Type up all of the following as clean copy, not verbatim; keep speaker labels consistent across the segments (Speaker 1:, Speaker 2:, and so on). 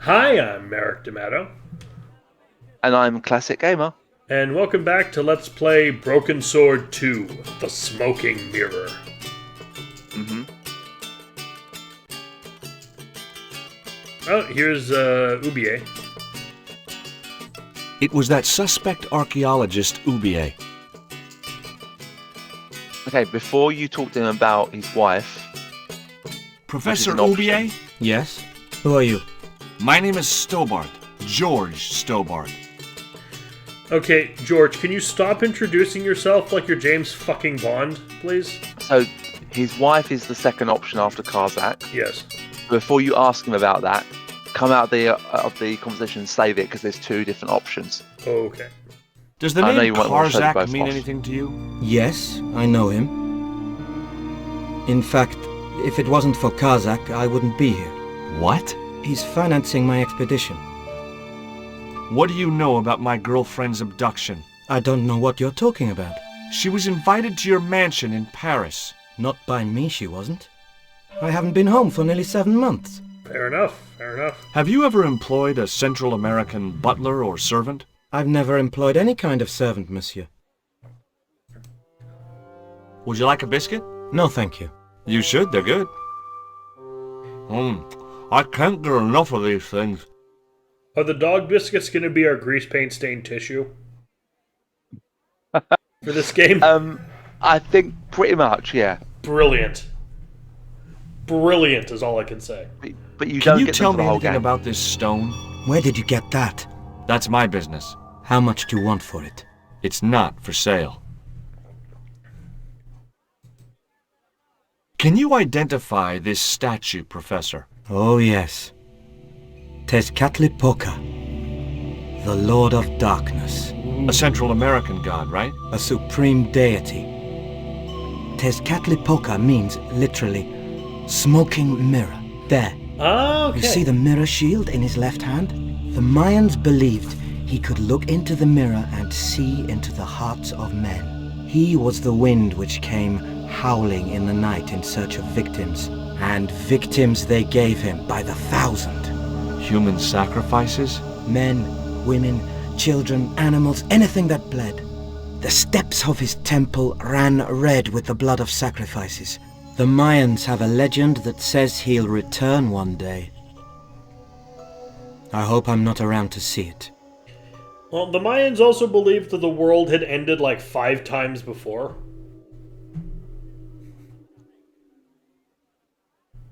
Speaker 1: Hi, I'm Merrick D'Amato,
Speaker 2: And I'm Classic Gamer.
Speaker 1: and welcome back to Let's Play Broken Sword 2, The Smoking Mirror.
Speaker 2: hmm
Speaker 1: Oh, here's Ubie.
Speaker 3: It was that suspect archaeologist, Ubie.
Speaker 2: Okay, before you talk to him about his wife,
Speaker 3: Professor
Speaker 2: an option.
Speaker 3: Ubie?
Speaker 4: Yes? Who are you?
Speaker 3: My name is Stobart. George Stobart.
Speaker 1: Okay, George, can you stop introducing yourself like you're James fucking Bond, please?
Speaker 2: so his wife is the second option after Karzak.
Speaker 1: Yes.
Speaker 2: Before you ask him about that, come out of the conversation and save it because there's two different options.
Speaker 1: Okay.
Speaker 3: Does the
Speaker 2: I know
Speaker 3: name
Speaker 2: you won't want to show them
Speaker 3: Karzak
Speaker 2: both
Speaker 3: mean
Speaker 2: off.
Speaker 3: anything to you?
Speaker 4: Yes, I know him. In fact, if it wasn't for Kazak, I wouldn't be here.
Speaker 3: What?
Speaker 4: He's financing my expedition.
Speaker 3: What do you know about my girlfriend's abduction?
Speaker 4: I don't know what you're talking about.
Speaker 3: She was invited to your mansion in Paris.
Speaker 4: Not by me, she wasn't. I haven't been home for nearly 7 months.
Speaker 1: Fair enough, fair enough.
Speaker 3: Have you ever employed a Central American butler or servant?
Speaker 4: I've never employed any kind of servant, monsieur.
Speaker 3: Would you like a biscuit?
Speaker 4: No, thank you.
Speaker 3: You should, they're good. I can't get enough of these things.
Speaker 1: Are the dog biscuits going to be our grease paint stained tissue? For this game?
Speaker 2: I think pretty much, yeah.
Speaker 1: Brilliant. Brilliant is all I can say.
Speaker 2: But you
Speaker 3: Can
Speaker 2: don't
Speaker 3: you
Speaker 2: get
Speaker 3: tell
Speaker 2: them for
Speaker 3: me
Speaker 2: the whole
Speaker 3: anything
Speaker 2: game.
Speaker 3: about this stone?
Speaker 4: Where did you get that?
Speaker 3: That's my business.
Speaker 4: How much do you want for it?
Speaker 3: It's not for sale. Can you identify this statue, Professor?
Speaker 4: Oh, yes. Tezcatlipoca, the Lord of Darkness,
Speaker 3: A Central American god, right?
Speaker 4: a supreme deity. Tezcatlipoca means, literally, smoking mirror. There.
Speaker 1: Okay.
Speaker 4: You see the mirror shield in his left hand? The Mayans believed he could look into the mirror and see into the hearts of men. He was the wind which came howling in the night in search of victims, and victims they gave him by the thousand.
Speaker 3: Human sacrifices?
Speaker 4: Men, women, children, animals, anything that bled. The steps of his temple ran red with the blood of sacrifices. The Mayans have a legend that says he'll return one day. I hope I'm not around to see it.
Speaker 1: Well, the Mayans also believed that the world had ended like 5 times before.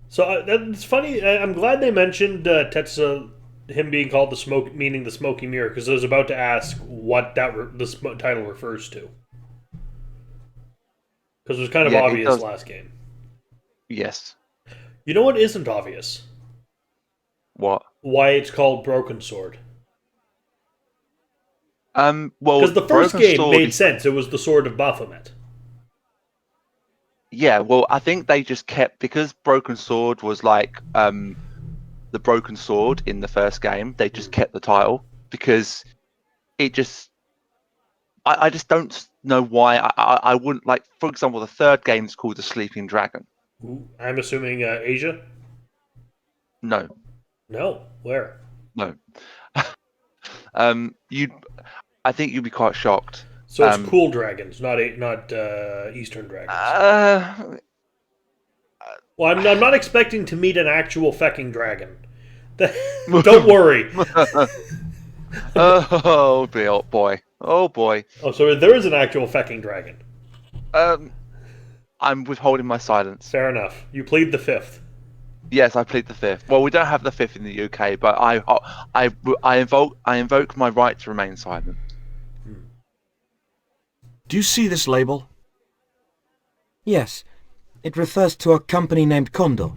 Speaker 1: So that's funny. I'm glad they mentioned Tetsa, him being called the smoke, meaning the smoking mirror, because I was about to ask what this title refers to. Because it was kind of
Speaker 2: Yeah, it
Speaker 1: obvious
Speaker 2: does.
Speaker 1: last game.
Speaker 2: Yes.
Speaker 1: You know what isn't obvious?
Speaker 2: What?
Speaker 1: Why it's called Broken Sword.
Speaker 2: Well,
Speaker 1: Because the first
Speaker 2: Broken
Speaker 1: game
Speaker 2: Sword
Speaker 1: made
Speaker 2: is-
Speaker 1: sense. It was the Sword of Baphomet.
Speaker 2: Yeah, well, I think they just kept because Broken Sword was like the Broken Sword in the first game. They just kept the title because it just. I just don't know why. I wouldn't like. For example, the third game is called the Sleeping Dragon.
Speaker 1: Ooh, I'm assuming Asia?
Speaker 2: No,
Speaker 1: No. Where?
Speaker 2: no. You, I think you'd be quite shocked.
Speaker 1: So it's cool dragons, not Eastern dragons. Well, I'm not expecting to meet an actual fecking dragon. Don't worry.
Speaker 2: Oh boy, oh boy.
Speaker 1: Oh, so there is an actual fecking dragon.
Speaker 2: I'm withholding my silence.
Speaker 1: Fair enough. You plead the fifth.
Speaker 2: Yes, I plead the fifth. Well, we don't have the fifth in the UK, but I invoke my right to remain silent.
Speaker 3: Do you see this label?
Speaker 4: Yes, it refers to a company named Condor.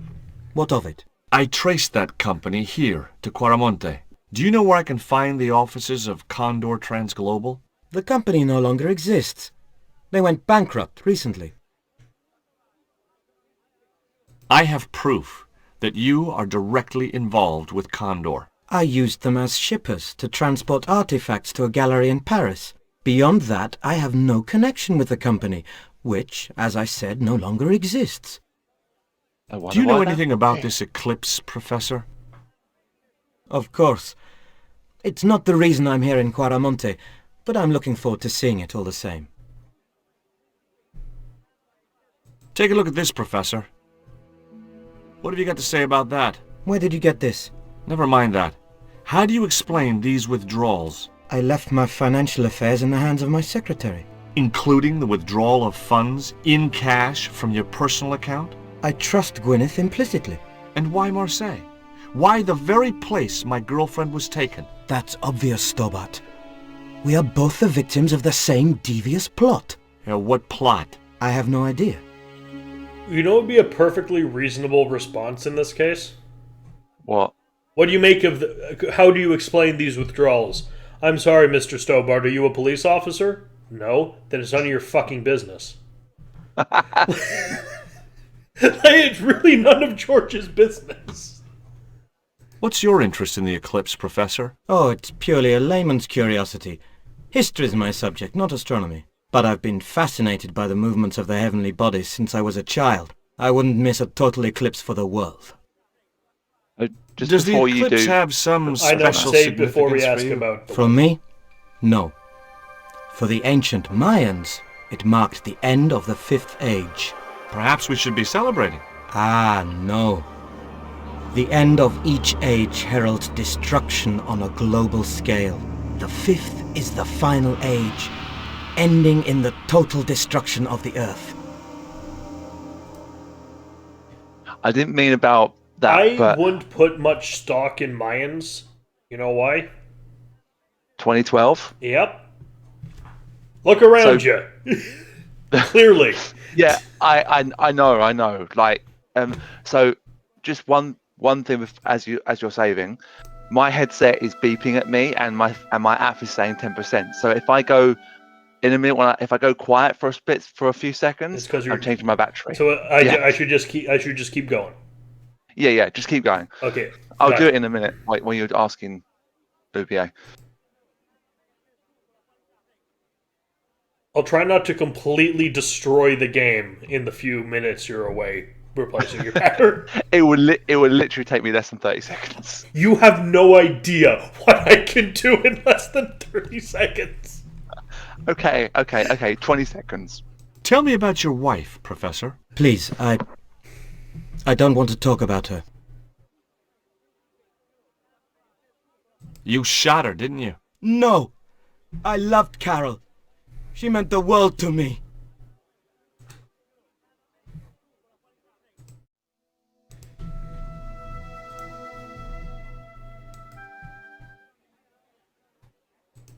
Speaker 4: What of it?
Speaker 3: I traced that company here to Quaramonte. Do you know where I can find the offices of Condor Transglobal?
Speaker 4: The company no longer exists. They went bankrupt recently.
Speaker 3: I have proof that you are directly involved with Condor.
Speaker 4: I used them as shippers to transport artifacts to a gallery in Paris. Beyond that, I have no connection with the company, which, as I said, no longer exists.
Speaker 3: Do you know anything about this eclipse, Professor?
Speaker 4: Of course. It's not the reason I'm here in Quaramonte, but I'm looking forward to seeing it all the same.
Speaker 3: Take a look at this, Professor. What have you got to say about that?
Speaker 4: Where did you get this?
Speaker 3: Never mind that. How do you explain these withdrawals?
Speaker 4: I left my financial affairs in the hands of my secretary.
Speaker 3: Including the withdrawal of funds in cash from your personal account?
Speaker 4: I trust Gwyneth implicitly.
Speaker 3: And why Marseille? Why the very place my girlfriend was taken?
Speaker 4: That's obvious, Stobart. We are both the victims of the same devious plot.
Speaker 3: What plot?
Speaker 4: I have no idea.
Speaker 1: You know what would be a perfectly reasonable response in this case?
Speaker 2: What?
Speaker 1: What do you make of how do you explain these withdrawals? I'm sorry, Mr. Stobart, are you a police officer? No? Then it's none of your fucking business. It's really none of George's business.
Speaker 3: What's your interest in the eclipse, Professor?
Speaker 4: Oh, it's purely a layman's curiosity. History's my subject, not astronomy. But I've been fascinated by the movements of the heavenly bodies since I was a child. I wouldn't miss a total eclipse for the world.
Speaker 2: Just
Speaker 3: Does the
Speaker 2: before you
Speaker 3: eclipse
Speaker 2: do,
Speaker 3: have some
Speaker 1: I know,
Speaker 3: special
Speaker 1: say before we
Speaker 3: significance
Speaker 1: ask
Speaker 3: for you?
Speaker 1: about the
Speaker 4: From me? No. For the ancient Mayans, it marked the end of the Fifth Age.
Speaker 3: Perhaps we should be celebrating.
Speaker 4: Ah, no. The end of each age heralds destruction on a global scale. The fifth is the final age, ending in the total destruction of the Earth.
Speaker 2: I didn't mean about that,
Speaker 1: I
Speaker 2: but
Speaker 1: wouldn't put much stock in Mayans. You know why?
Speaker 2: 2012.
Speaker 1: Yep. Look around you. Clearly.
Speaker 2: Yeah, I know. Like, so just one thing with, as you're saving, my headset is beeping at me, and my app is saying 10%. So if I go in a minute, if I go quiet for a few seconds,
Speaker 1: It's 'cause
Speaker 2: I'm changing my battery.
Speaker 1: So
Speaker 2: Yeah.
Speaker 1: I should just keep going.
Speaker 2: Yeah, just keep going.
Speaker 1: Okay.
Speaker 2: I'll
Speaker 1: got
Speaker 2: do it in a minute. Like when you're asking OBA.
Speaker 1: I'll try not to completely destroy the game in the few minutes you're away replacing your battery.
Speaker 2: It would literally take me less than 30 seconds.
Speaker 1: You have no idea what I can do in less than 30 seconds.
Speaker 2: Okay. 20 seconds.
Speaker 3: Tell me about your wife, Professor.
Speaker 4: Please, I don't want to talk about her.
Speaker 3: You shot her, didn't you?
Speaker 4: No! I loved Carol. She meant the world to me.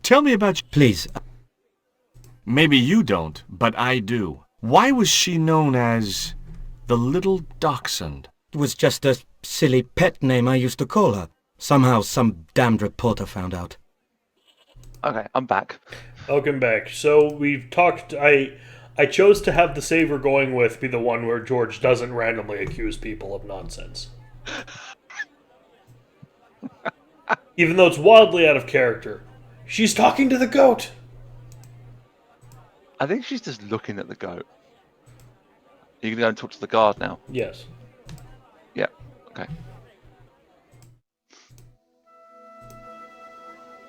Speaker 3: Tell me about...
Speaker 4: Please,
Speaker 3: Maybe you don't, but I do. Why was she known as the Little Dachshund?
Speaker 4: it was just a silly pet name I used to call her. Somehow some damned reporter found out.
Speaker 2: Okay, I'm back.
Speaker 1: Welcome back. So we've talked. I chose to have the save we're going with be the one where George doesn't randomly accuse people of nonsense. Even though it's wildly out of character. She's talking to the goat!
Speaker 2: I think she's just looking at the goat. Are you gonna go and talk to the guard now?
Speaker 1: Yes.
Speaker 2: Yeah. Okay.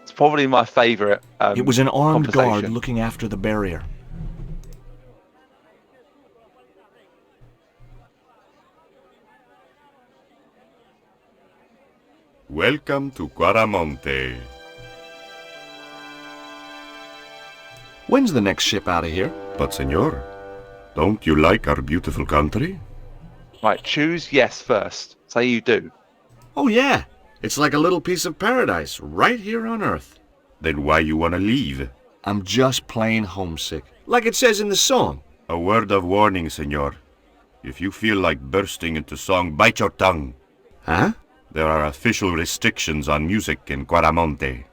Speaker 2: It's probably my favourite.
Speaker 3: It was an armed guard
Speaker 2: conversation.
Speaker 3: looking after the barrier.
Speaker 5: Welcome to Quaramonte.
Speaker 3: When's the next ship out of here?
Speaker 5: But senor, don't you like our beautiful country?
Speaker 2: Right, choose yes first. Say you do.
Speaker 3: Oh yeah, it's like a little piece of paradise right here on Earth.
Speaker 5: Then why you wanna leave?
Speaker 3: I'm just plain homesick, like it says in the song.
Speaker 5: A word of warning, senor. If you feel like bursting into song, bite your tongue.
Speaker 3: Huh?
Speaker 5: There are official restrictions on music in Quaramonte.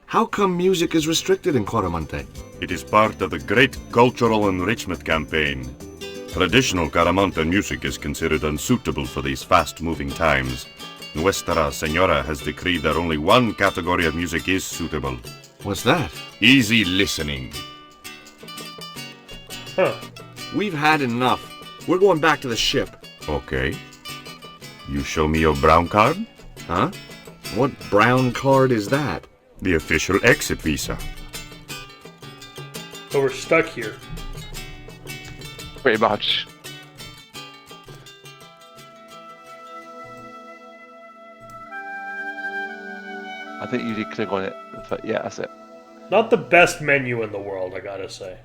Speaker 3: How come music is restricted in Quaramonte?
Speaker 5: It is part of the great cultural enrichment campaign. Traditional Quaramonte music is considered unsuitable for these fast-moving times. Nuestra Senora has decreed that only one category of music is suitable.
Speaker 3: What's that?
Speaker 5: Easy listening.
Speaker 1: Huh.
Speaker 3: We've had enough. We're going back to the ship.
Speaker 5: Okay. You show me your brown card?
Speaker 3: Huh? What brown card is that?
Speaker 5: The official exit visa.
Speaker 1: So we're stuck here.
Speaker 2: Pretty much. I think you did click on it. Yeah, that's it.
Speaker 1: Not the best menu in the world, I gotta say.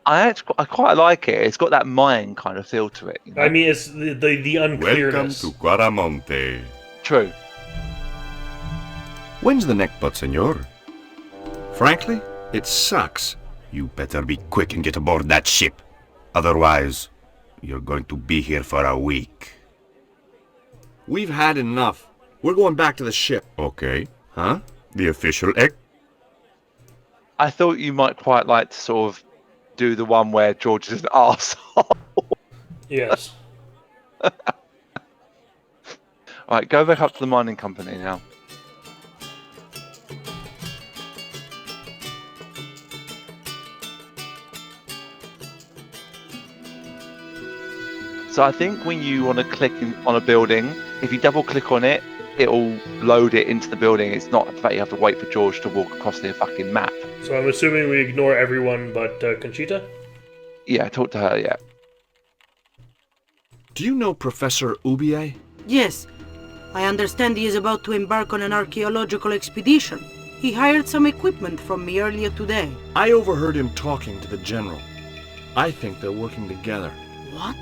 Speaker 2: I quite like it. It's got that mine kind of feel to it. You know?
Speaker 1: I mean, it's the unclearness.
Speaker 5: Welcome to Guaramonte.
Speaker 2: True.
Speaker 3: When's the next...
Speaker 5: But, senor,
Speaker 3: Frankly, it sucks.
Speaker 5: you better be quick and get aboard that ship. Otherwise, you're going to be here for a week.
Speaker 3: We've had enough. We're going back to the ship.
Speaker 5: Okay.
Speaker 3: Huh?
Speaker 5: The official exit.
Speaker 2: I thought you might quite like to sort of do the one where George is an arsehole.
Speaker 1: Yes.
Speaker 2: Alright, go back up to the mining company now. So I think when you want to click on a building, if you double click on it, it'll load it into the building. It's not the fact you have to wait for George to walk across the fucking map.
Speaker 1: So I'm assuming we ignore everyone but Conchita?
Speaker 2: Yeah, talk to her, yeah.
Speaker 3: Do you know Professor Ubier?
Speaker 6: Yes. I understand he is about to embark on an archaeological expedition. He hired some equipment from me earlier today.
Speaker 3: I overheard him talking to the General. I think they're working together.
Speaker 6: What?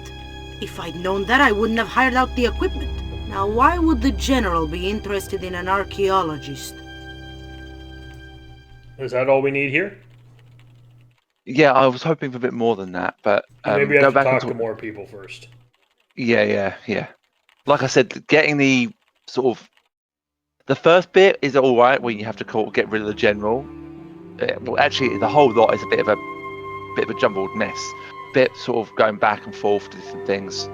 Speaker 6: If I'd known that, I wouldn't have hired out the equipment. Now, why would the General be interested in an archaeologist?
Speaker 1: Is that all we need here?
Speaker 2: Yeah, I was hoping for a bit more than that, but
Speaker 1: Maybe I
Speaker 2: go
Speaker 1: have to
Speaker 2: back
Speaker 1: talk
Speaker 2: into
Speaker 1: to more people first.
Speaker 2: Yeah. Like I said, getting the sort of the first bit is all right when you have to get rid of the general. Well, actually, the whole lot is a bit of a jumbled mess. Bit sort of going back and forth to different things.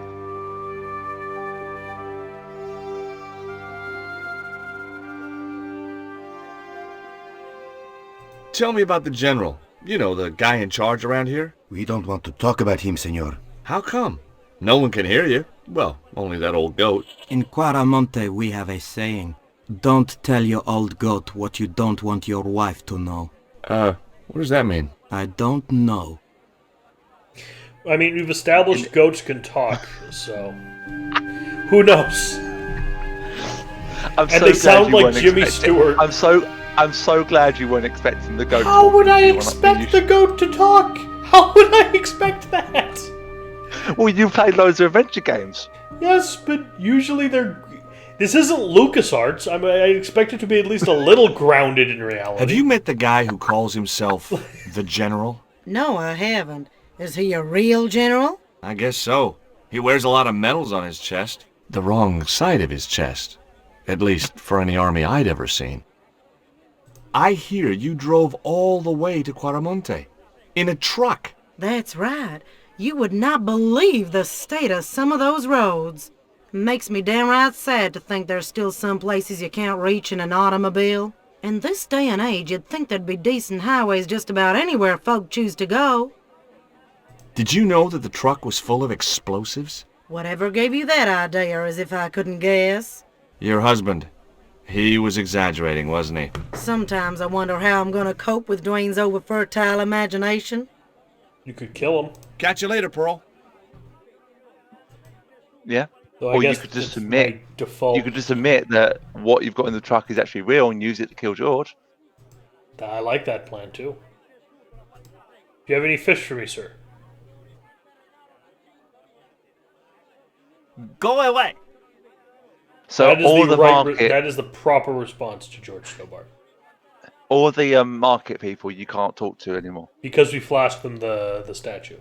Speaker 3: Tell me about the General. You know, the guy in charge around here.
Speaker 7: We don't want to talk about him, senor.
Speaker 3: How come? No one can hear you. Well, only that old goat.
Speaker 4: In Quaramonte we have a saying. Don't tell your old goat what you don't want your wife to know.
Speaker 3: What does that mean?
Speaker 4: I don't know.
Speaker 1: I mean, we've established goats can talk, so... Who knows?
Speaker 2: I'm
Speaker 1: And they sound like Jimmy Stewart.
Speaker 2: I'm so glad you weren't expecting the goat.
Speaker 1: How would I expect the goat to talk? How would I expect that?
Speaker 2: Well, you played loads of adventure games.
Speaker 1: Yes, but usually they're... This isn't LucasArts. I expect it to be at least a little grounded in reality.
Speaker 3: Have you met the guy who calls himself the General?
Speaker 6: No, I haven't. Is he a real general?
Speaker 3: I guess so. He wears a lot of medals on his chest. The wrong side of his chest. At least for any army I'd ever seen. I hear you drove all the way to Quaramonte. In a truck.
Speaker 6: That's right. You would not believe the state of some of those roads. Makes me downright sad to think there's still some places you can't reach in an automobile. In this day and age, you'd think there'd be decent highways just about anywhere folk choose to go.
Speaker 3: Did you know that the truck was full of explosives?
Speaker 6: Whatever gave you that idea, as if I couldn't guess?
Speaker 3: Your husband. He was exaggerating, wasn't he?
Speaker 6: Sometimes I wonder how I'm gonna cope with Dwayne's over-fertile imagination.
Speaker 1: You could kill him.
Speaker 3: Catch you later, Pearl.
Speaker 2: Yeah.
Speaker 1: So I
Speaker 2: Or you
Speaker 1: guess
Speaker 2: could just
Speaker 1: it's
Speaker 2: admit.
Speaker 1: my default.
Speaker 2: You could just admit that what you've got in the truck is actually real and use it to kill George.
Speaker 1: I like that plan, too. Do you have any fish for me, sir?
Speaker 8: Go away!
Speaker 2: So
Speaker 1: That is
Speaker 2: all
Speaker 1: the
Speaker 2: the
Speaker 1: right
Speaker 2: market,
Speaker 1: that is the proper response to George Stobart.
Speaker 2: all the market people you can't talk to anymore.
Speaker 1: Because we flashed them the statue.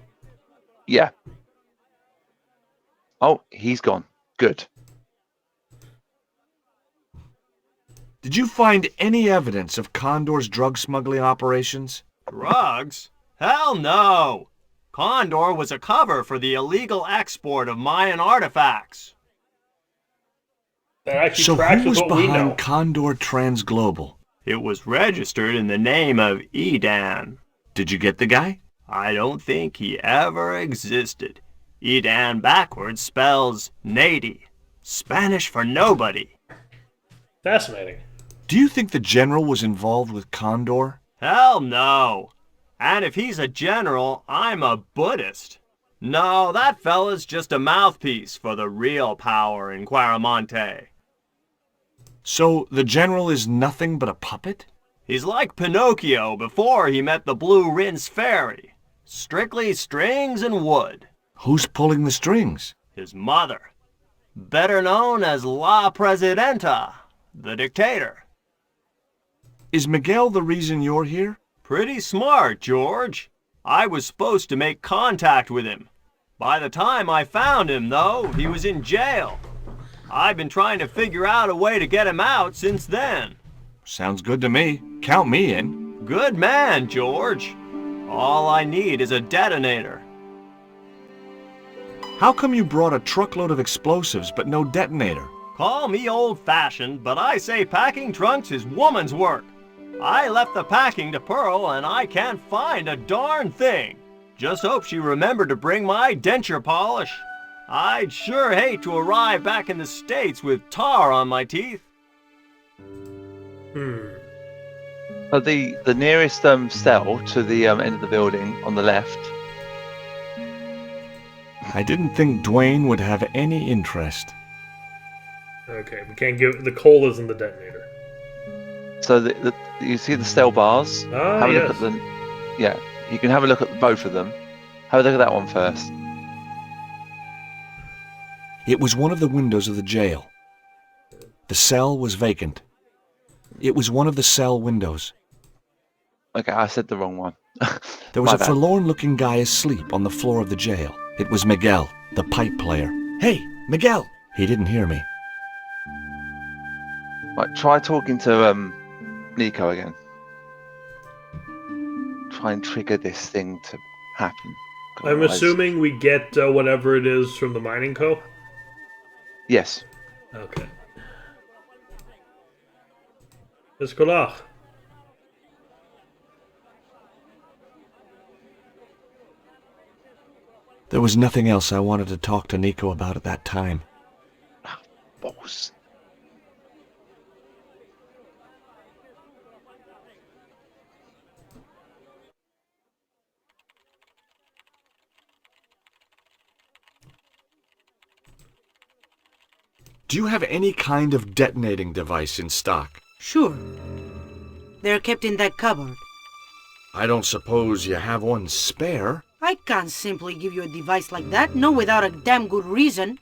Speaker 2: Yeah. Oh, he's gone. Good.
Speaker 3: Did you find any evidence of Condor's drug smuggling operations?
Speaker 8: Drugs? Hell no! Condor was a cover for the illegal export of Mayan artifacts.
Speaker 1: That actually
Speaker 3: So
Speaker 1: tracks
Speaker 3: who
Speaker 1: with
Speaker 3: was
Speaker 1: what we know.
Speaker 3: behind Condor Transglobal?
Speaker 8: It was registered in the name of Edan.
Speaker 3: Did you get the guy?
Speaker 8: I don't think he ever existed. Edan backwards spells Nady. Spanish for nobody.
Speaker 1: Fascinating.
Speaker 3: Do you think the general was involved with Condor?
Speaker 8: Hell no. And if he's a general, I'm a Buddhist. No, that fella's just a mouthpiece for the real power in Quaramonte.
Speaker 3: So the general is nothing but a puppet?
Speaker 8: He's like Pinocchio before he met the Blue Rinse Fairy. Strictly strings and wood.
Speaker 3: Who's pulling the strings?
Speaker 8: His mother. Better known as La Presidenta, the dictator.
Speaker 3: Is Miguel the reason you're here?
Speaker 8: Pretty smart, George. I was supposed to make contact with him. By the time I found him, though, he was in jail. I've been trying to figure out a way to get him out since then.
Speaker 3: Sounds good to me. Count me in.
Speaker 8: Good man, George. All I need is a detonator.
Speaker 3: How come you brought a truckload of explosives but no detonator?
Speaker 8: Call me old-fashioned, but I say packing trunks is woman's work. I left the packing to Pearl, and I can't find a darn thing. Just hope she remembered to bring my denture polish. I'd sure hate to arrive back in the States with tar on my teeth.
Speaker 2: So the nearest cell to the end of the building on the left.
Speaker 3: I didn't think Dwayne would have any interest.
Speaker 1: Okay, we can't give... The coal isn't the detonator.
Speaker 2: So you see the cell bars?
Speaker 1: Ah,
Speaker 2: have a
Speaker 1: yes.
Speaker 2: look at them. Yeah, you can have a look at both of them. Have a look at that one first.
Speaker 3: It was one of the windows of the jail. The cell was vacant. It was one of the cell windows.
Speaker 2: Okay, I said the wrong one.
Speaker 3: There was
Speaker 2: My
Speaker 3: a
Speaker 2: bad.
Speaker 3: forlorn-looking guy asleep on the floor of the jail. It was Miguel, the pipe player. Hey, Miguel! He didn't hear me.
Speaker 2: Right, try talking to Nico again. Try and trigger this thing to happen.
Speaker 1: I'm
Speaker 2: Otherwise-
Speaker 1: assuming we get whatever it is from the mining co?
Speaker 2: Yes.
Speaker 1: Okay. Escolar.
Speaker 3: There was nothing else I wanted to talk to Nico about at that time.
Speaker 2: Balls.
Speaker 3: Do you have any kind of detonating device in stock?
Speaker 6: Sure. They're kept in that cupboard.
Speaker 3: I don't suppose you have one spare?
Speaker 6: I can't simply give you a device like that, no without a damn good reason.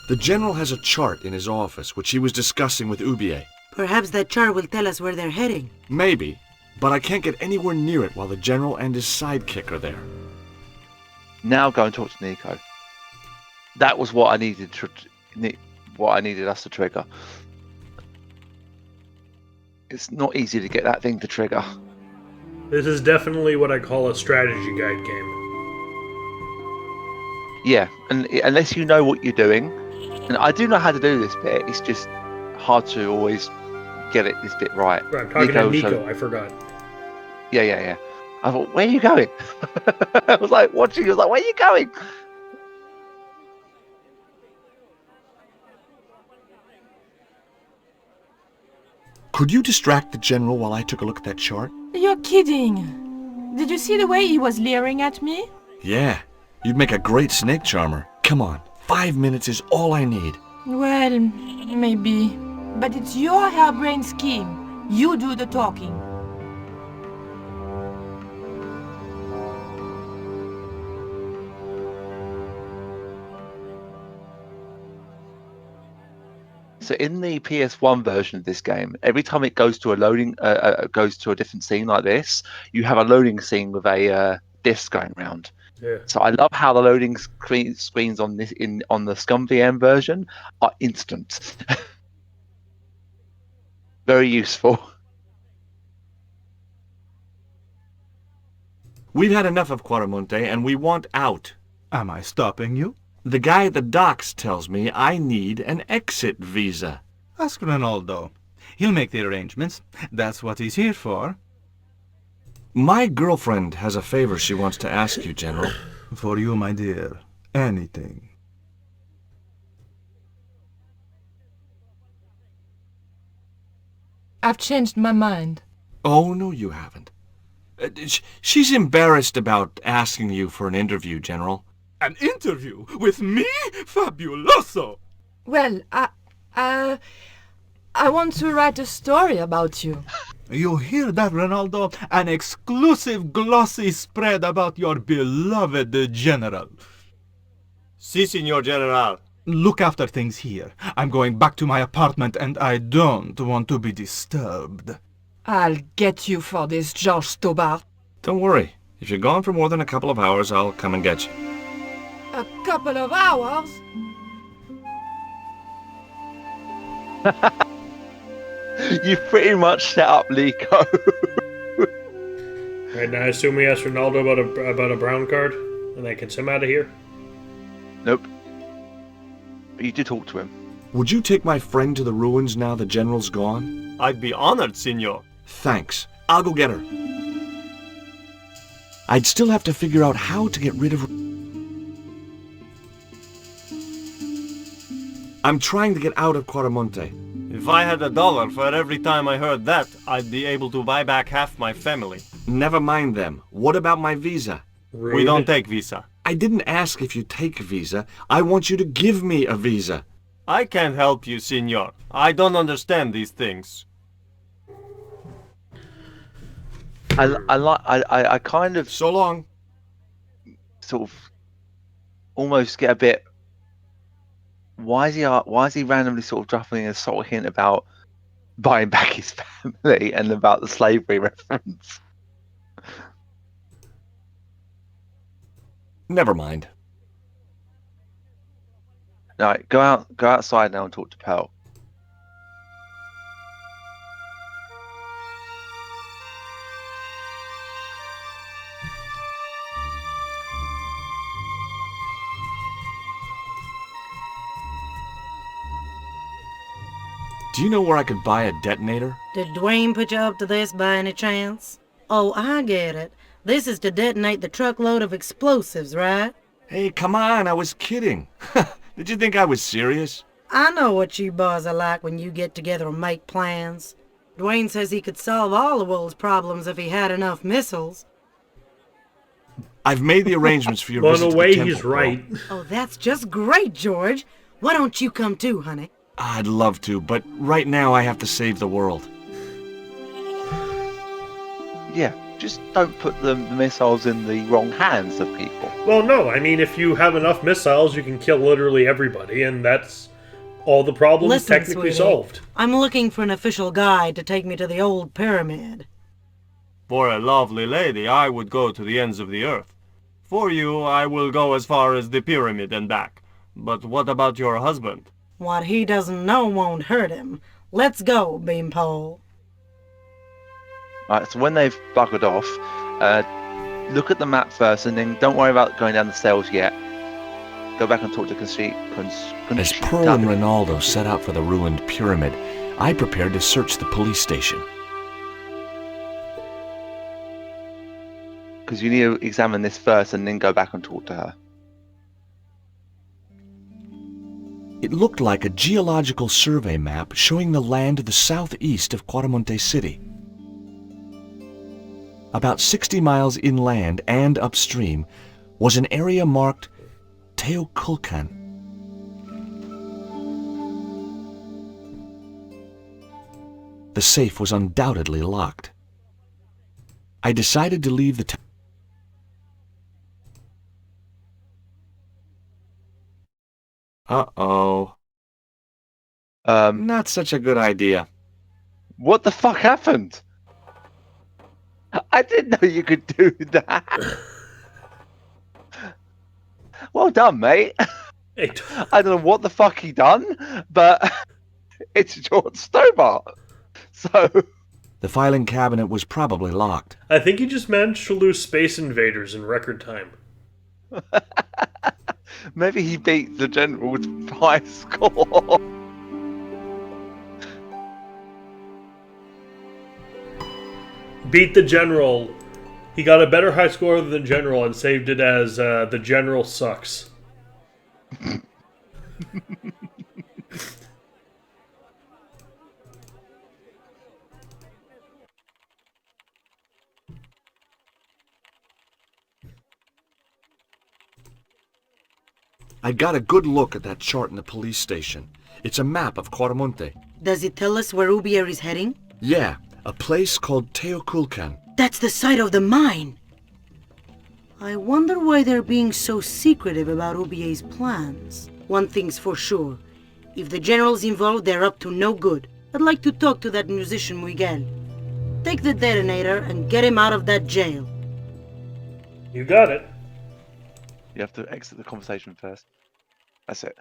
Speaker 3: The general has a chart in his office, which he was discussing with Ubier.
Speaker 6: Perhaps that chart will tell us where they're heading.
Speaker 3: Maybe, but I can't get anywhere near it while the general and his sidekick are there.
Speaker 2: Now go and talk to Nico. That was what I needed what I needed us to trigger. It's not easy to get that thing to trigger.
Speaker 1: This is definitely what I call a strategy guide game.
Speaker 2: Yeah, and unless you know what you're doing, and I do know how to do this bit, it's just hard to always get this bit right.
Speaker 1: Right, I'm talking to Nico,
Speaker 2: so-
Speaker 1: I forgot.
Speaker 2: Yeah. I thought, where are you going? I was like watching, I was like, where are you going?
Speaker 3: Could you distract the general while I took a look at that chart?
Speaker 9: You're kidding. Did you see the way he was leering at me?
Speaker 3: Yeah, you'd make a great snake charmer. Come on, 5 minutes is all I need.
Speaker 9: Well, maybe. But it's your harebrained scheme. You do the talking.
Speaker 2: So in the PS1 version of this game, every time it goes to a loading, goes to a different scene like this, you have a loading scene with a disc going around.
Speaker 1: Yeah.
Speaker 2: So I love how the loading screens on this on the Scum VM version are instant. Very useful.
Speaker 3: We've had enough of Quaramonte and we want out.
Speaker 10: Am I stopping you?
Speaker 3: The guy at the docks tells me I need an exit visa.
Speaker 10: Ask Ronaldo. He'll make the arrangements. That's what he's here for.
Speaker 3: My girlfriend has a favor she wants to ask you, General.
Speaker 10: For you, my dear. anything.
Speaker 9: I've changed my mind.
Speaker 3: Oh, no, you haven't. She's embarrassed about asking you for an interview, General.
Speaker 10: An interview with me? Fabuloso!
Speaker 9: Well, I want to write a story about you.
Speaker 10: You hear that, Ronaldo? An exclusive glossy spread about your beloved General.
Speaker 8: Si, Signor General.
Speaker 10: Look after things here. I'm going back to my apartment and I don't want to be disturbed.
Speaker 9: I'll get you for this, George Stobart.
Speaker 3: Don't worry. If you're gone for more than a couple of hours, I'll come and get you.
Speaker 9: A couple of hours?
Speaker 2: You pretty much set up Liko.
Speaker 1: Right now, I assume we asked Ronaldo about a brown card, and that gets him out of here.
Speaker 2: Nope. But you did talk to him.
Speaker 3: Would you take my friend to the ruins now the General's gone?
Speaker 8: I'd be honored, Signor.
Speaker 3: Thanks. I'll go get her. I'd still have to figure out how to get rid of her. I'm trying to get out of Quaramonte.
Speaker 8: If I had $1 for every time I heard that, I'd be able to buy back half my family.
Speaker 3: Never mind them. What about my visa?
Speaker 8: We don't take visa.
Speaker 3: I didn't ask if you take a visa. I want you to give me a visa.
Speaker 8: I can't help you, Signor. I don't understand these things.
Speaker 2: I kind of
Speaker 3: So long.
Speaker 2: sort of almost get a bit. Why is he randomly sort of dropping a sort of hint about buying back his family and about the slavery reference?
Speaker 3: Never mind.
Speaker 2: Right, go outside now and talk to Pearl.
Speaker 3: Do you know where I could buy a detonator?
Speaker 6: Did Dwayne put you up to this by any chance? Oh, I get it. This is to detonate the truckload of explosives, right?
Speaker 3: Hey, come on, I was kidding. Did you think I was serious?
Speaker 6: I know what you boys are like when you get together and make plans. Dwayne says he could solve all the world's problems if he had enough missiles.
Speaker 3: I've made the arrangements for your
Speaker 1: Well,
Speaker 3: visit
Speaker 1: in
Speaker 3: to
Speaker 1: a way,
Speaker 3: the temple,
Speaker 1: he's right.
Speaker 6: Oh, that's just great, George. Why don't you come too, honey?
Speaker 3: I'd love to, but right now I have to save the world.
Speaker 2: Yeah, just don't put the missiles in the wrong hands of people.
Speaker 1: Well, no, I mean, if you have enough missiles, you can kill literally everybody, and that's all the problems
Speaker 6: Listen,
Speaker 1: technically
Speaker 6: sweetie,
Speaker 1: solved.
Speaker 6: I'm looking for an official guide to take me to the old pyramid.
Speaker 8: For a lovely lady, I would go to the ends of the earth. For you, I will go as far as the pyramid and back. But what about your husband?
Speaker 6: What he doesn't know won't hurt him. Let's go, Beanpole.
Speaker 2: Right, so when they've buggered off, look at the map first, and then don't worry about going down the stairs yet. Go back and talk to
Speaker 3: As Pearl and Ronaldo set out for the ruined pyramid, I prepared to search the police station.
Speaker 2: Because you need to examine this first and then go back and talk to her.
Speaker 3: It looked like a geological survey map showing the land to the southeast of Quaramonte City. About 60 miles inland and upstream was an area marked Teoculcan. The safe was undoubtedly locked. I decided to leave the town. Uh-oh. Not such a good idea.
Speaker 2: What the fuck happened? I didn't know you could do that. Well done, mate. I don't know what the fuck he done, but it's George Stobart. So
Speaker 3: The filing cabinet was probably locked.
Speaker 1: I think he just managed to lose Space Invaders in record time.
Speaker 2: Maybe he beat the general with high score.
Speaker 1: Beat the general. He got a better high score than the general and saved it as the general sucks.
Speaker 3: I got a good look at that chart in the police station. It's a map of Quaramonte.
Speaker 6: Does it tell us where Ubier is heading?
Speaker 3: Yeah, a place called Teoculcan.
Speaker 6: That's the site of the mine! I wonder why they're being so secretive about Ubier's plans. One thing's for sure. If the general's involved, they're up to no good. I'd like to talk to that musician Miguel. Take the detonator and get him out of that jail.
Speaker 1: You got it.
Speaker 2: You have to exit the conversation first. That's it.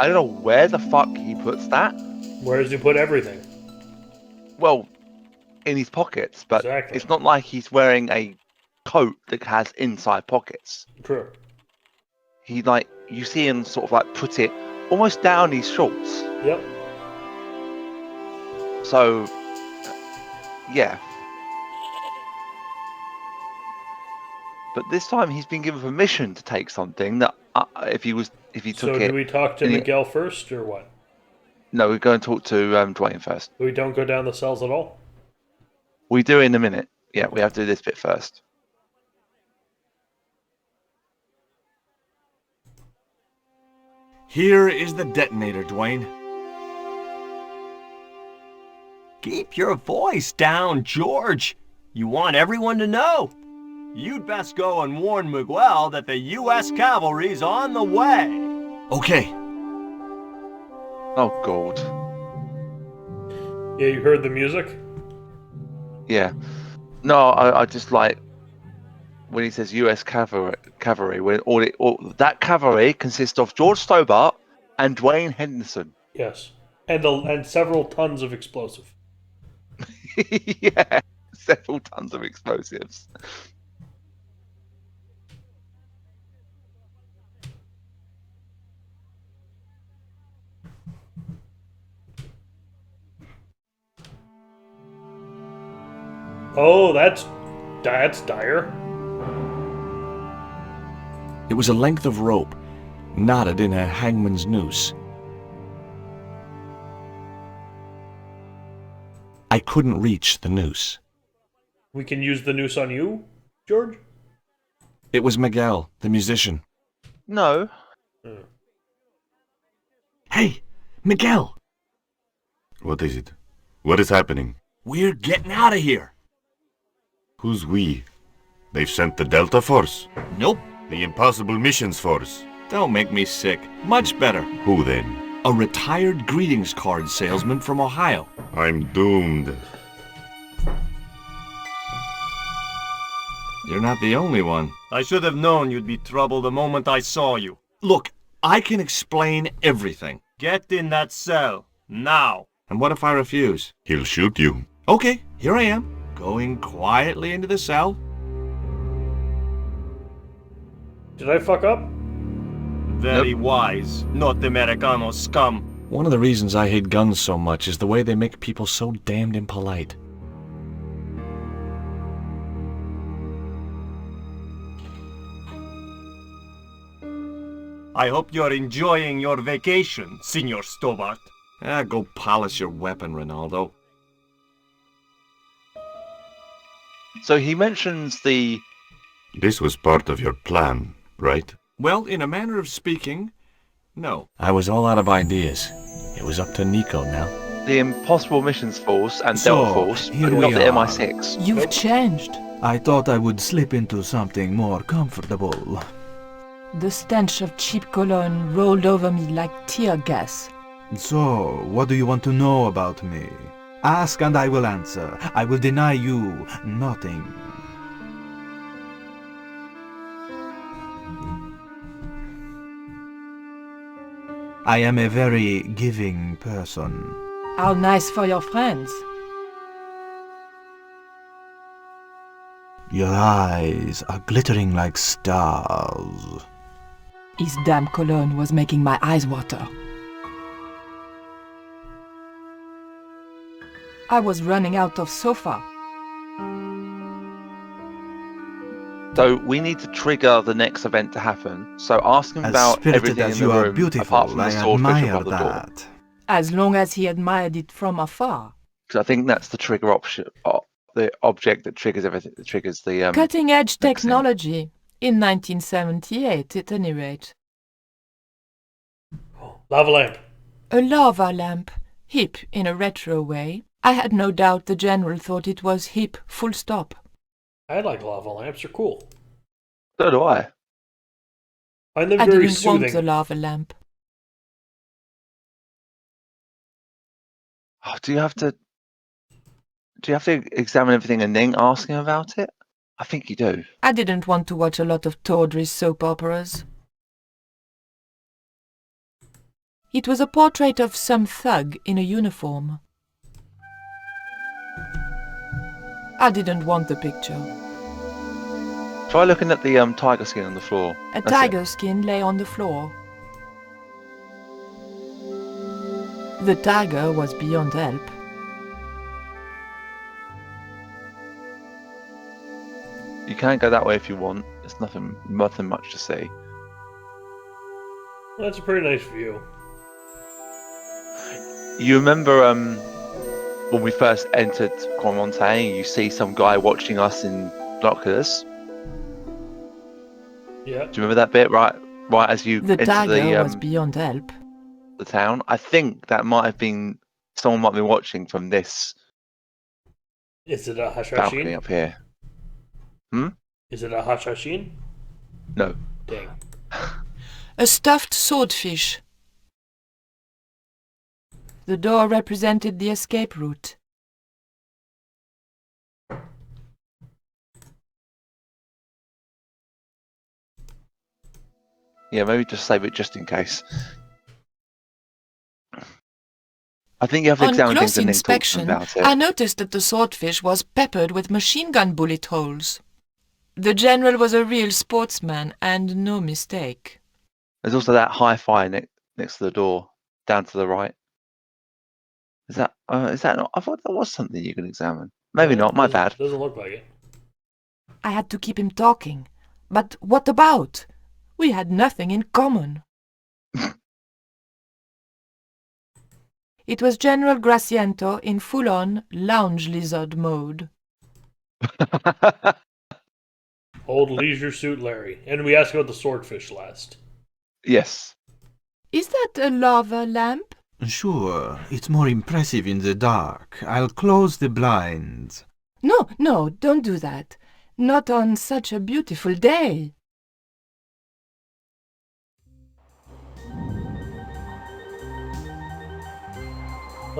Speaker 2: I don't know where the fuck he puts that.
Speaker 1: Where does he put everything?
Speaker 2: Well, in his pockets, but
Speaker 1: Exactly.
Speaker 2: it's not like he's wearing a coat that has inside pockets.
Speaker 1: True.
Speaker 2: He like, you see him sort of like put it almost down his shorts.
Speaker 1: Yep.
Speaker 2: So, yeah. But this time he's been given permission to take something that if he took
Speaker 1: So
Speaker 2: it.
Speaker 1: do we talk to Miguel first, or what?
Speaker 2: No, we go and talk to Dwayne first.
Speaker 1: We don't go down the cells at all?
Speaker 2: We do in a minute. Yeah, we have to do this bit first.
Speaker 3: Here is the detonator, Dwayne.
Speaker 8: Keep your voice down, George. You want everyone to know. You'd best go and warn Miguel that the U.S. cavalry's on the way.
Speaker 3: Okay.
Speaker 2: Oh, God.
Speaker 1: Yeah, you heard the music?
Speaker 2: Yeah. No, I just like when he says U.S. cavalry, when all that cavalry consists of George Stobart and Dwayne Henderson.
Speaker 1: Yes. And several tons of explosive.
Speaker 2: Yeah, several tons of explosives.
Speaker 1: Oh, that's dire.
Speaker 3: It was a length of rope, knotted in a hangman's noose. I couldn't reach the noose.
Speaker 1: We can use the noose on you, George?
Speaker 3: It was Miguel, the musician.
Speaker 2: No.
Speaker 3: Hey, Miguel!
Speaker 5: What is it? What is happening?
Speaker 3: We're getting out of here!
Speaker 5: Who's we? They've sent the Delta Force?
Speaker 3: Nope.
Speaker 5: The Impossible Missions Force?
Speaker 3: Don't make me sick. Much better.
Speaker 5: Who then?
Speaker 3: A retired greetings card salesman from Ohio.
Speaker 5: I'm doomed.
Speaker 3: You're not the only one.
Speaker 8: I should have known you'd be trouble the moment I saw you.
Speaker 3: Look, I can explain everything.
Speaker 8: Get in that cell, now.
Speaker 3: And what if I refuse?
Speaker 5: He'll shoot you.
Speaker 3: Okay, here I am, going quietly into the cell.
Speaker 1: Did I fuck up?
Speaker 8: Very wise, not Americano scum.
Speaker 3: One of the reasons I hate guns so much is the way they make people so damned impolite.
Speaker 8: I hope you're enjoying your vacation, Senor Stobart.
Speaker 3: Go polish your weapon, Ronaldo.
Speaker 2: So he mentions the...
Speaker 5: This was part of your plan, right?
Speaker 3: Well, in a manner of speaking, no. I was all out of ideas. It was up to Nico now.
Speaker 2: The Impossible Missions Force and
Speaker 10: So,
Speaker 2: Delta Force,
Speaker 10: here
Speaker 2: but
Speaker 10: we
Speaker 2: not the
Speaker 10: are.
Speaker 2: MI6.
Speaker 9: You've changed.
Speaker 10: I thought I would slip into something more comfortable.
Speaker 9: The stench of cheap cologne rolled over me like tear gas.
Speaker 10: So, what do you want to know about me? Ask and I will answer. I will deny you nothing. I am a very giving person.
Speaker 9: How nice for your friends.
Speaker 10: Your eyes are glittering like stars.
Speaker 9: His damn cologne was making my eyes water. I was running out of sofa.
Speaker 2: So we need to trigger the next event to happen. So ask him
Speaker 10: As
Speaker 2: about
Speaker 10: spirited
Speaker 2: everything
Speaker 10: as
Speaker 2: in
Speaker 10: you
Speaker 2: the
Speaker 10: are
Speaker 2: room,
Speaker 10: beautiful,
Speaker 2: apart from the
Speaker 10: I
Speaker 2: swordfish
Speaker 10: admire
Speaker 2: above the door.
Speaker 10: that.
Speaker 9: As long as he admired it from afar.
Speaker 2: Because I think that's the trigger option, the object that triggers everything. That triggers the
Speaker 9: Cutting-edge
Speaker 2: next thing.
Speaker 9: technology. In 1978, at any rate.
Speaker 1: Lava lamp.
Speaker 9: A lava lamp. Hip in a retro way. I had no doubt the General thought it was hip, full stop.
Speaker 1: I like lava lamps. They're cool.
Speaker 2: So do I.
Speaker 1: Find them
Speaker 9: I
Speaker 1: very
Speaker 9: didn't want the
Speaker 1: soothing.
Speaker 9: lava lamp.
Speaker 2: Oh, do you have to examine everything and then ask him about it? I think you do.
Speaker 9: I didn't want to watch a lot of tawdry soap operas. It was a portrait of some thug in a uniform. I didn't want the picture.
Speaker 2: Try looking at the tiger skin on the floor.
Speaker 9: A
Speaker 2: That's
Speaker 9: tiger skin lay on the floor. The tiger was beyond help.
Speaker 2: You can go that way if you want. There's nothing much to see.
Speaker 1: That's a pretty nice view.
Speaker 2: You remember when we first entered Cormonte and you see some guy watching us in binoculars?
Speaker 1: Yeah.
Speaker 2: Do you remember that bit? Right as you
Speaker 9: The
Speaker 2: enter
Speaker 9: tiger was beyond help.
Speaker 2: the town. I think that might have been someone might be watching from this
Speaker 1: Is it a
Speaker 2: balcony
Speaker 1: Hashashin?
Speaker 2: up here.
Speaker 1: Is it a Hashashin?
Speaker 2: No.
Speaker 1: Dang.
Speaker 9: A stuffed swordfish. The door represented the escape route.
Speaker 2: Yeah, maybe just save it just in case. I think you have to
Speaker 9: On
Speaker 2: examine
Speaker 9: close
Speaker 2: things and then talk to
Speaker 9: inspection,
Speaker 2: them about it.
Speaker 9: I noticed that the swordfish was peppered with machine gun bullet holes. The General was a real sportsman, and no mistake.
Speaker 2: There's also that hi-fi next to the door, down to the right. Is that not? I thought that was something you could examine. Maybe not. My bad.
Speaker 1: Doesn't look like it.
Speaker 9: I had to keep him talking. But what about? We had nothing in common. It was General Graciento in full-on lounge lizard mode.
Speaker 1: Old leisure suit Larry. And we asked about the swordfish last.
Speaker 2: Yes.
Speaker 9: Is that a lava lamp?
Speaker 10: Sure, it's more impressive in the dark. I'll close the blinds.
Speaker 9: No, don't do that. Not on such a beautiful day.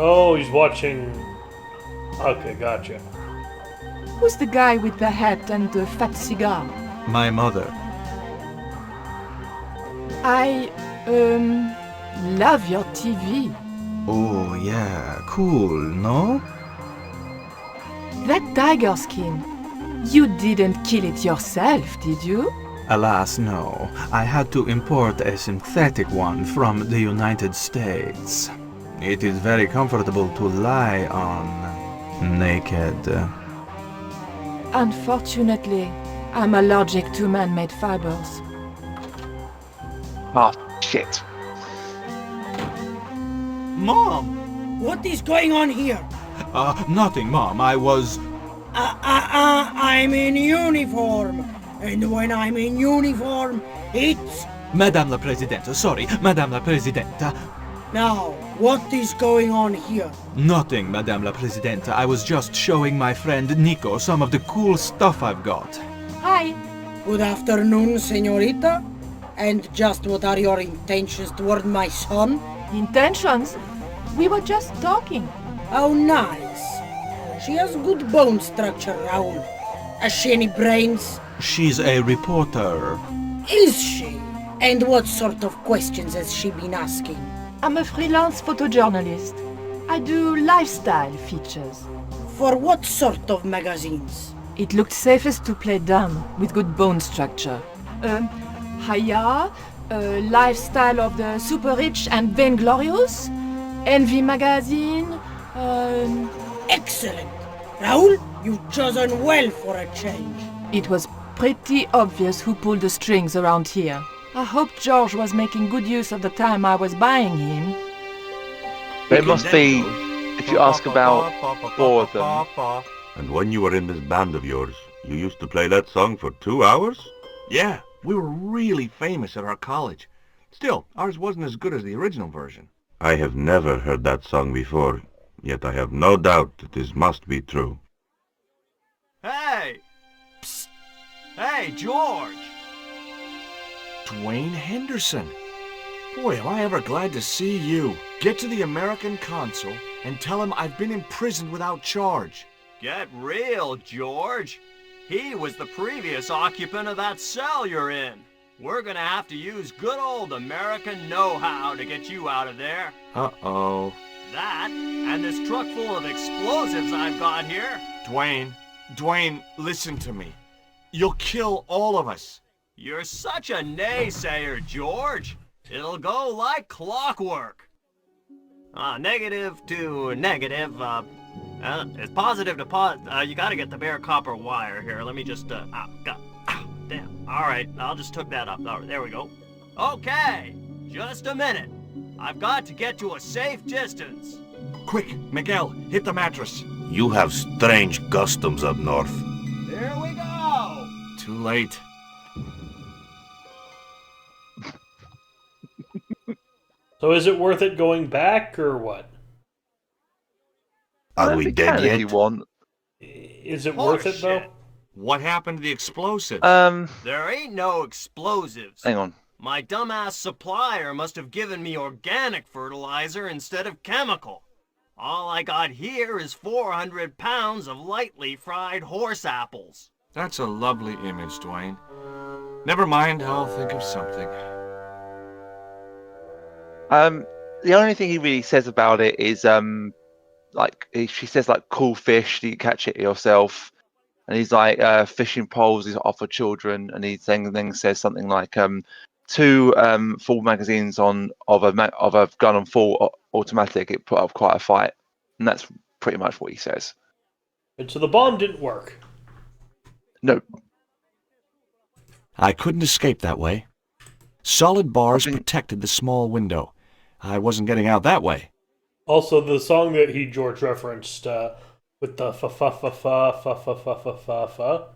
Speaker 1: Oh, he's watching... Okay, gotcha.
Speaker 9: Who's the guy with the hat and the fat cigar?
Speaker 10: My mother.
Speaker 9: I, love your TV.
Speaker 10: Oh, yeah, cool, no?
Speaker 9: That tiger skin. You didn't kill it yourself, did you?
Speaker 10: Alas, no. I had to import a synthetic one from the United States. It is very comfortable to lie on, naked.
Speaker 9: Unfortunately, I'm allergic to man-made fibers.
Speaker 2: Oh, shit.
Speaker 10: Mom!
Speaker 6: What is going on here?
Speaker 10: Nothing, Mom. I was...
Speaker 6: I'm in uniform. And when I'm in uniform, it's...
Speaker 10: Madame la Presidente, sorry, Madame la Presidente.
Speaker 6: Now, what is going on here?
Speaker 10: Nothing, Madame la Presidente. I was just showing my friend Nico some of the cool stuff I've got.
Speaker 9: Hi.
Speaker 6: Good afternoon, señorita. And just what are your intentions toward my son?
Speaker 9: Intentions? We were just talking.
Speaker 6: How nice. She has good bone structure, Raoul. Has she any brains?
Speaker 10: She's a reporter.
Speaker 6: Is she? And what sort of questions has she been asking?
Speaker 9: I'm a freelance photojournalist. I do lifestyle features.
Speaker 6: For what sort of magazines?
Speaker 9: It looked safest to play dumb with good bone structure. Haya, lifestyle of the super rich and vainglorious, Envy magazine,
Speaker 6: Excellent. Raoul, you've chosen well for a change.
Speaker 9: It was pretty obvious who pulled the strings around here. I hope George was making good use of the time I was buying him.
Speaker 2: But it must be, if you ask about 4 of them.
Speaker 5: And when you were in this band of yours, you used to play that song for 2 hours?
Speaker 3: Yeah, we were really famous at our college. Still, ours wasn't as good as the original version.
Speaker 5: I have never heard that song before, yet I have no doubt that this must be true.
Speaker 8: Hey! Psst! Hey, George!
Speaker 3: Dwayne Henderson. Boy, am I ever glad to see you. Get to the American consul and tell him I've been imprisoned without charge.
Speaker 8: Get real, George. He was the previous occupant of that cell you're in. We're gonna have to use good old American know-how to get you out of there.
Speaker 3: Uh-oh.
Speaker 8: That, and this truck full of explosives I've got here.
Speaker 3: Dwayne, listen to me. You'll kill all of us.
Speaker 8: You're such a naysayer, George. It'll go like clockwork. Negative to negative, it's positive to you gotta get the bare copper wire here. Let me just, damn. Alright, I'll just hook that up. All right, there we go. Okay, just a minute. I've got to get to a safe distance.
Speaker 3: Quick, Miguel, hit the mattress.
Speaker 5: You have strange customs up north.
Speaker 8: There we go.
Speaker 3: Too late.
Speaker 1: So is it worth it going back, or what?
Speaker 5: Are we dead yet?
Speaker 2: If you want.
Speaker 1: Is it worth it, though?
Speaker 3: What happened to the explosives?
Speaker 8: There ain't no explosives.
Speaker 2: Hang on.
Speaker 8: My dumbass supplier must have given me organic fertilizer instead of chemical. All I got here is 400 pounds of lightly fried horse apples.
Speaker 3: That's a lovely image, Dwayne. Never mind, I'll think of something.
Speaker 2: The only thing he really says about it is, she says, like, cool fish, you catch it yourself. And he's like, fishing poles is off for children. And he then says something like, 2 full magazines of a gun on full automatic, it put up quite a fight. And that's pretty much what he says.
Speaker 1: And so the bomb didn't work.
Speaker 2: No.
Speaker 3: I couldn't escape that way. Solid bars protected the small window. I wasn't getting out that way.
Speaker 1: Also, the song that George referenced with the fa-fa-fa-fa-fa-fa-fa-fa.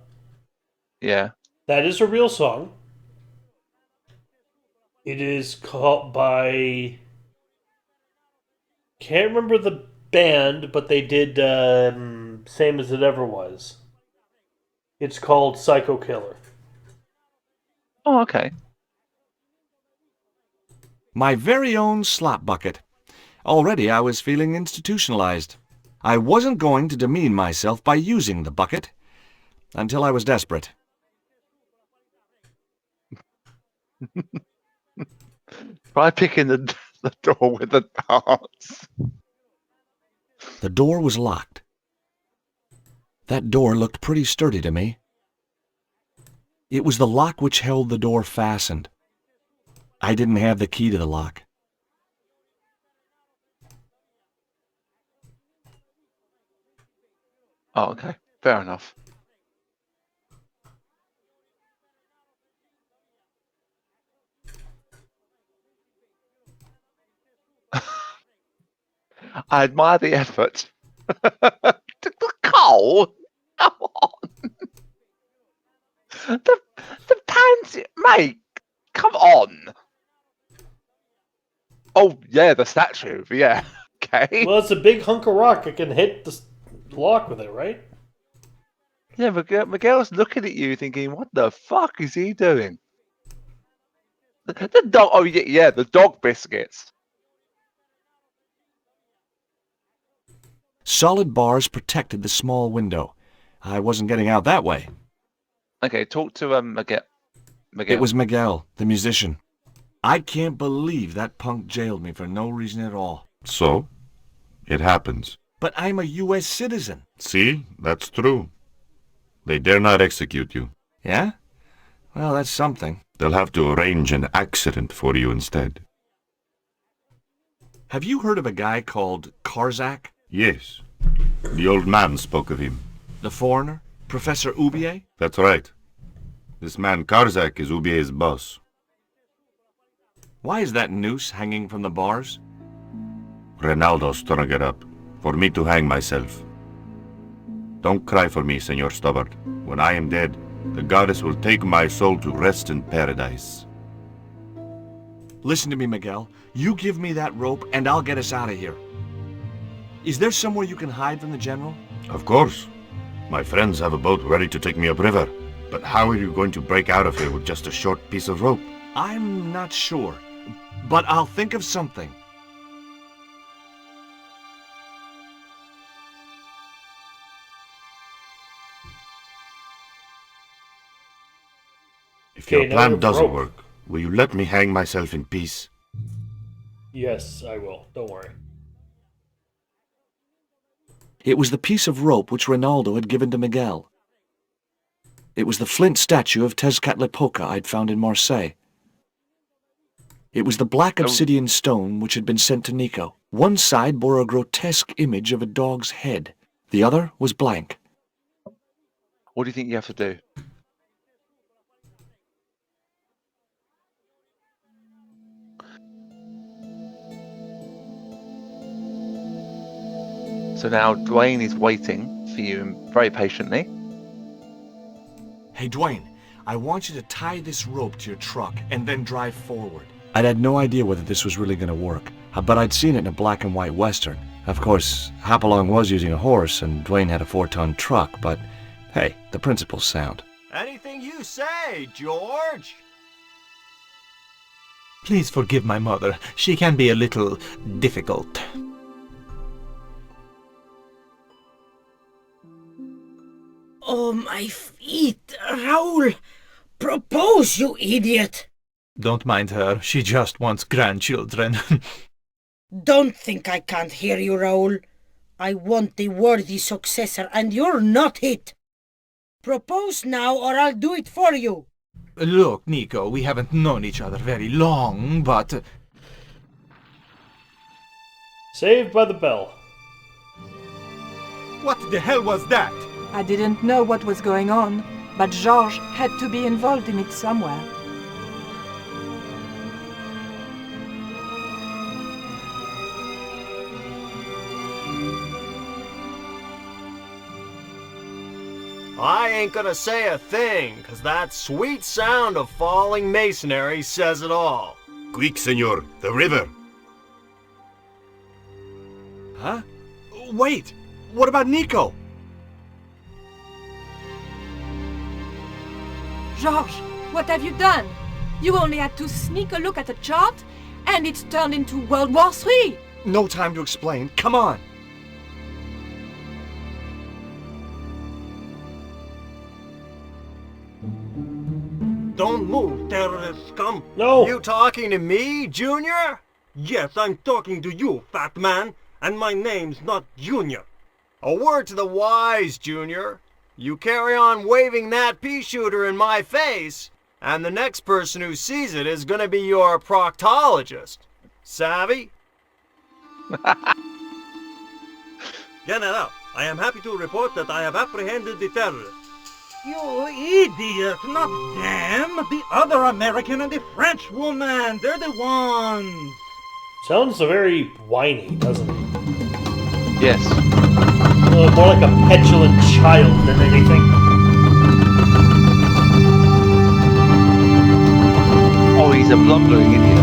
Speaker 2: Yeah.
Speaker 1: That is a real song. It is called by... Can't remember the band, but they did Same As It Ever Was. It's called Psycho Killer.
Speaker 2: Oh, okay.
Speaker 3: My very own slop bucket. Already I was feeling institutionalized. I wasn't going to demean myself by using the bucket until I was desperate.
Speaker 2: Try picking the door with the darts.
Speaker 3: The door was locked. That door looked pretty sturdy to me. It was the lock which held the door fastened. I didn't have the key to the lock.
Speaker 2: Oh, okay. Fair enough. I admire the effort. Cole, come on. The pansy, mate, come on. Oh, yeah, the statue, yeah. Okay.
Speaker 1: Well, it's a big hunk of rock. It can hit the lock with it, right?
Speaker 2: Yeah, Miguel's looking at you thinking, what the fuck is he doing? The dog, oh, yeah, the dog biscuits.
Speaker 3: Solid bars protected the small window. I wasn't getting out that way.
Speaker 2: Okay, talk to Miguel.
Speaker 3: It was Miguel, the musician. I can't believe that punk jailed me for no reason at all.
Speaker 5: So? It happens.
Speaker 3: But I'm a U.S. citizen.
Speaker 5: See? That's true. They dare not execute you.
Speaker 3: Yeah? Well, that's something.
Speaker 5: They'll have to arrange an accident for you instead.
Speaker 3: Have you heard of a guy called Karzak?
Speaker 5: Yes, The old man spoke of him.
Speaker 3: The foreigner? Professor Oubier?
Speaker 5: That's right. This man Karzak is Ubier's boss.
Speaker 3: Why is that noose hanging from the bars?
Speaker 5: Ronaldo strung it up, for me to hang myself. Don't cry for me, Senor Stubbard. When I am dead, the goddess will take my soul to rest in paradise.
Speaker 3: Listen to me, Miguel. You give me that rope and I'll get us out of here. Is there somewhere you can hide from the General?
Speaker 5: Of course. My friends have a boat ready to take me upriver. But how are you going to break out of here with just a short piece of rope?
Speaker 3: I'm not sure, but I'll think of something.
Speaker 5: If your
Speaker 1: now
Speaker 5: plan
Speaker 1: your
Speaker 5: doesn't
Speaker 1: rope.
Speaker 5: work, will you let me hang myself in peace?
Speaker 1: Yes, I will. Don't worry.
Speaker 3: It was the piece of rope which Ronaldo had given to Miguel. It was the flint statue of Tezcatlipoca I'd found in Marseille. It was the black obsidian stone which had been sent to Nico. One side bore a grotesque image of a dog's head. The other was blank.
Speaker 2: What do you think you have to do? So now Dwayne is waiting for you very patiently.
Speaker 3: Hey, Dwayne, I want you to tie this rope to your truck and then drive forward. I'd had no idea whether this was really going to work, but I'd seen it in a black and white Western. Of course, Hopalong was using a horse and Dwayne had a 4-ton truck, but hey, the principle's sound.
Speaker 8: Anything you say, George.
Speaker 10: Please forgive my mother. She can be a little difficult.
Speaker 6: Oh, my feet, Raoul! Propose, you idiot!
Speaker 10: Don't mind her. She just wants grandchildren.
Speaker 6: Don't think I can't hear you, Raoul. I want the worthy successor, and you're not it. Propose now, or I'll do it for you.
Speaker 10: Look, Nico, we haven't known each other very long, but...
Speaker 1: Saved by the bell.
Speaker 10: What the hell was that?
Speaker 9: I didn't know what was going on, but Georges had to be involved in it somewhere.
Speaker 8: I ain't gonna say a thing, 'cause that sweet sound of falling masonry says it all.
Speaker 5: Quick, senor, the river!
Speaker 3: Huh? Wait! What about Nico?
Speaker 9: Georges, what have you done? You only had to sneak a look at the chart, and it's turned into World War III!
Speaker 3: No time to explain. Come on!
Speaker 8: Don't move, terrorist scum!
Speaker 1: No!
Speaker 8: You talking to me, Junior? Yes, I'm talking to you, fat man, and my name's not Junior. A word to the wise, Junior. You carry on waving that pea shooter in my face, and the next person who sees it is gonna be your proctologist. Savvy? General, I am happy to report that I have apprehended the terrorists.
Speaker 11: You idiot! Not them! The other American and the French woman! They're the ones!
Speaker 1: Sounds very whiny, doesn't it?
Speaker 2: Yes.
Speaker 1: More like a petulant child than anything.
Speaker 2: Oh, he's a blundering idiot.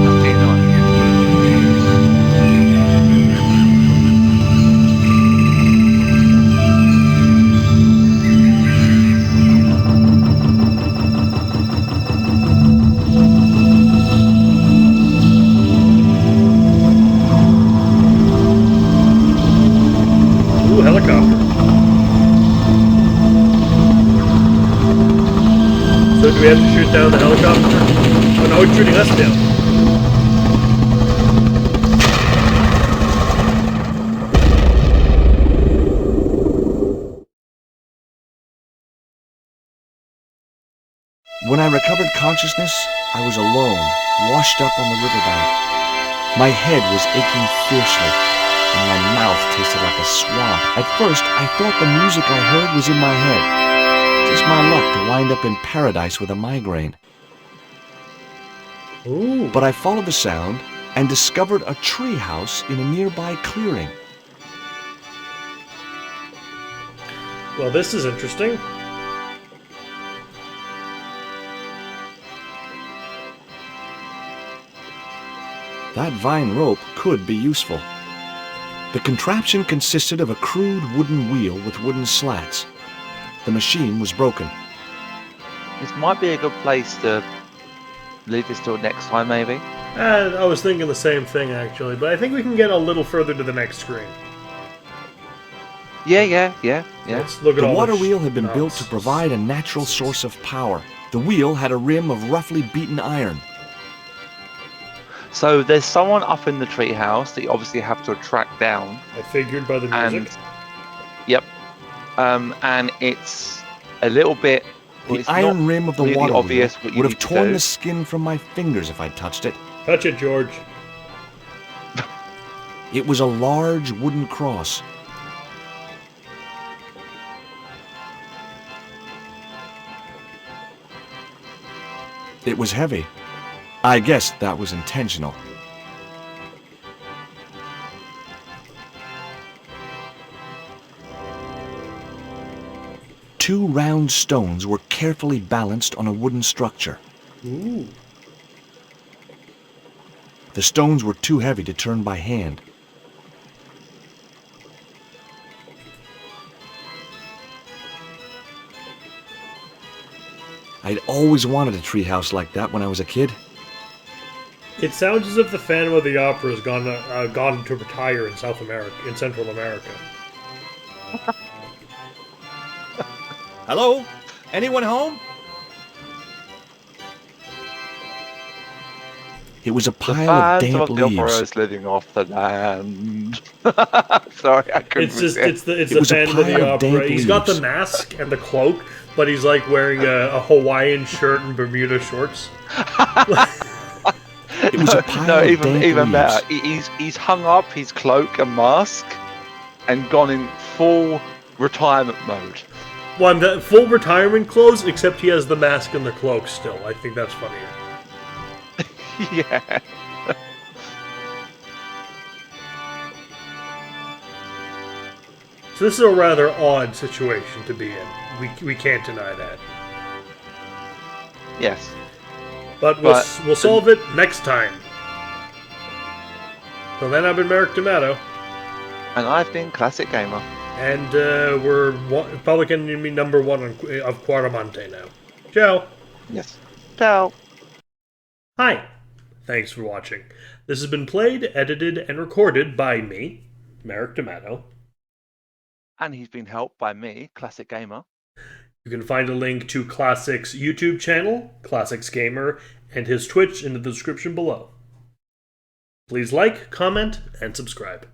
Speaker 2: That's being nice.
Speaker 1: Ooh, helicopter. So do we have to shoot down the helicopter? Oh no, it's shooting us down.
Speaker 3: When I recovered consciousness, I was alone, washed up on the riverbank. My head was aching fiercely, and my mouth tasted like a swamp. At first, I thought the music I heard was in my head. Just my luck to wind up in paradise with a migraine.
Speaker 1: Ooh.
Speaker 3: But I followed the sound and discovered a tree house in a nearby clearing.
Speaker 1: Well, this is interesting.
Speaker 3: That vine rope could be useful. The contraption consisted of a crude wooden wheel with wooden slats. The machine was broken.
Speaker 2: This might be a good place to leave this till next time, maybe.
Speaker 1: I was thinking the same thing, actually, but I think we can get a little further to the next screen.
Speaker 2: Yeah.
Speaker 1: Let's look at
Speaker 3: The
Speaker 1: all
Speaker 3: water wheel had been built
Speaker 1: nonsense.
Speaker 3: to provide a natural source of power. The wheel had a rim of roughly beaten iron.
Speaker 2: So there's someone up in the treehouse that you obviously have to track down.
Speaker 1: I figured by the music.
Speaker 2: Yep. And it's a little bit. Well,
Speaker 3: The
Speaker 2: it's
Speaker 3: iron
Speaker 2: not
Speaker 3: rim of the
Speaker 2: really
Speaker 3: water
Speaker 2: obvious
Speaker 3: wheel
Speaker 2: what you
Speaker 3: would have
Speaker 2: need to
Speaker 3: torn
Speaker 2: do.
Speaker 3: the skin from my fingers if I'd touched it.
Speaker 1: Touch it, George.
Speaker 3: It was a large wooden cross. It was heavy. I guess that was intentional. Two round stones were carefully balanced on a wooden structure.
Speaker 1: Ooh.
Speaker 3: The stones were too heavy to turn by hand. I'd always wanted a treehouse like that when I was a kid.
Speaker 1: It sounds as if the Phantom of the Opera has gone to retire in South America, in Central America.
Speaker 3: Hello? Anyone home? It was a
Speaker 2: The
Speaker 3: pile of
Speaker 2: Phantom
Speaker 3: damp
Speaker 2: of the Opera
Speaker 3: leaves.
Speaker 2: is living off the land. Sorry, I couldn't
Speaker 1: It's just
Speaker 2: resist.
Speaker 1: it's
Speaker 3: It
Speaker 1: the
Speaker 3: was a
Speaker 1: Phantom of
Speaker 3: pile
Speaker 1: the
Speaker 3: of damp
Speaker 1: Opera. He's got the
Speaker 3: leaves.
Speaker 1: mask and the cloak, but he's like wearing a Hawaiian shirt and Bermuda shorts.
Speaker 3: It was a pile
Speaker 2: No,
Speaker 3: of
Speaker 2: even
Speaker 3: damp
Speaker 2: better.
Speaker 3: leaves.
Speaker 2: He's hung up his cloak and mask and gone in full retirement mode.
Speaker 1: One the full retirement clothes, except he has the mask and the cloak still. I think that's funnier.
Speaker 2: Yeah.
Speaker 1: So this is a rather odd situation to be in. We can't deny that.
Speaker 2: Yes.
Speaker 1: But we'll solve it next time. Till then, I've been Merrick D'Amato.
Speaker 2: And I've been Classic Gamer.
Speaker 1: And we're Public Enemy number 1 of Quartamonte now. Ciao.
Speaker 2: Yes. Ciao.
Speaker 1: Hi. Thanks for watching. This has been played, edited, and recorded by me, Merrick D'Amato.
Speaker 2: And he's been helped by me, Classic Gamer.
Speaker 1: You can find a link to Classic's YouTube channel, Classics Gamer, and his Twitch in the description below. Please like, comment, and subscribe.